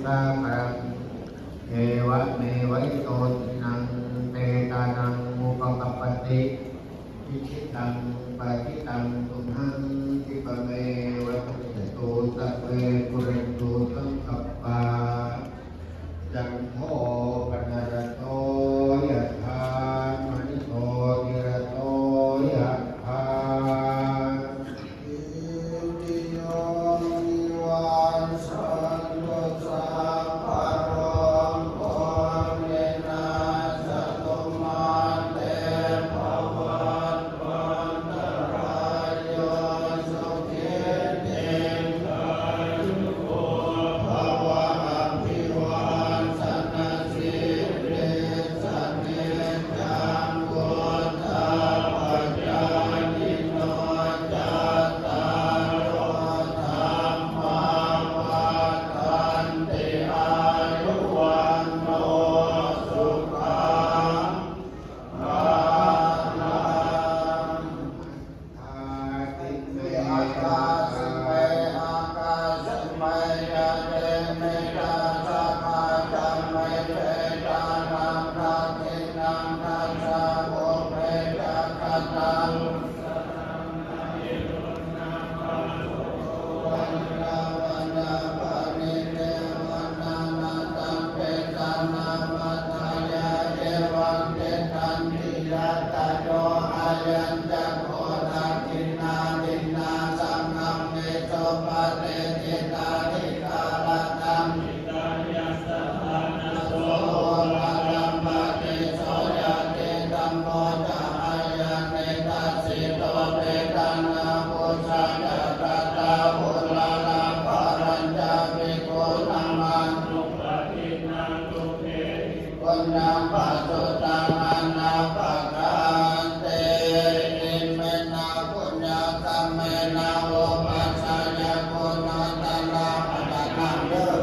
สาคังเอวะเมวัยโตตินังเตตานังมุปกัปปติอิชิตังปะทิตังตุมหังทิปะเมวะตุจตุสัพเพปุเรนตุสังคัปปาจันโทปนรโตยะถามณิโตติระโตยะถาอิติโยนิวันสันตุสัพพะโรโควินาศตุมาเตภวัตวันตรายโยสุขิติกายุโกภวะอภิวาสนาสิริสเนจังวุฒาปัจจายิโนจัตตารโอธรรมาวัฏันติอายุวันโนสุขังภาลังอาทิเมอากาสเมอากาสเมยะเตเมตาสัพพะจัมเมเตตานังนาทินังนาสาโภเปจักขตังวันนาวันนาปานิเตวันนานาตังเปตานามัตตายาเอวังเตตันติยัตตะโยอายัญจักโขทักขินาทินาสังฆังเมโสปะเตจิตานิกาลตังโสภะรัมปะเตโสยะเตตัมโมจะอายันเนตัสสิโตเปตังนาปุชฌะกะตาภุลาลาภรัญจาภิกขุนังมันตุปะทินังตุเตปุญญังปัสสุตังอนาปะกันเตอิเมนะปุญญาคัมเมนะโอปัสสยะโกนะตะลาปะตะนังเด้อ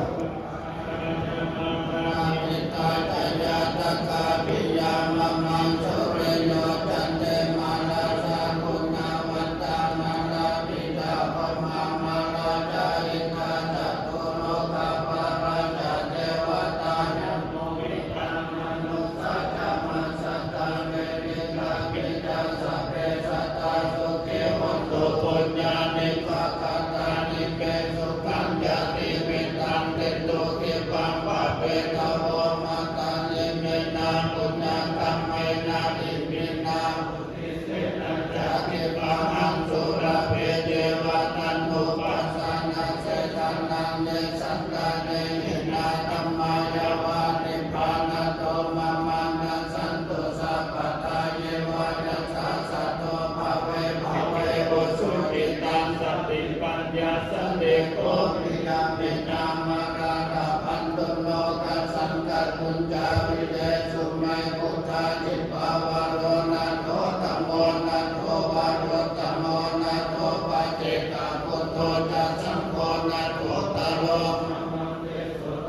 นามิตาจยะตะกะปิยามะมังสุริโยจันเตมาลาสากุณาวัตตามาลาปิตาปะมามาลาจาริกาจัตุโลกะปะราชาเทวตานัมโมวิตังมนุสสะธัมมัสสะตังเวทิตาปิตาสัพเพสัตตาสุขิโหตุปุญญานิปะกตานิเกสุขังยะติวิตังเตตุขิปังปะเปตะโหมาตันยิเมนะปุญญคัมเมนะอิมินาปุติเสนะจักขิปังหังสุระเพเทวตันตุปัสสะนะเสตันนังเนสังกาเนหินาธัมมายาวานิพพานะโตมะมานะสันตุสัพพทาเยวะยัสสะสัตโตภะเวภะเวอุสุขิตังสติปัญญาสเดโกปิยามินามะกะกะพันตุโลกัสสังกัจจุญจาวิเดสุเมพุทธาจิปาวาโรนะโตธัมโมนะโตวาโรธัมโมนะโตปัจเจกะพุทโธจะสังโฆนะโตตะโล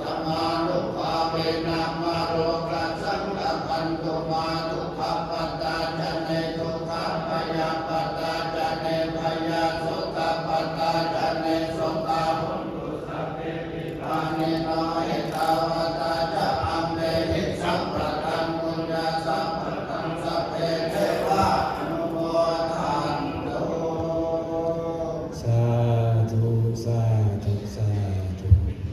ธัมมานุภาเวนะมาโรกัสสังฆปันตุมาทุกขปัตตาจะเนทุกขพยาปัตตาจะเนพยาสุขปัตตาจะเนสุขหุนตุสัพเพปิปานิโนเหตาวตาจะอัมเมหิสัมปะตังปุญญาสัมปะตังสัพเพเทวะอนุโมทันตุสาธุสาธุสาธุ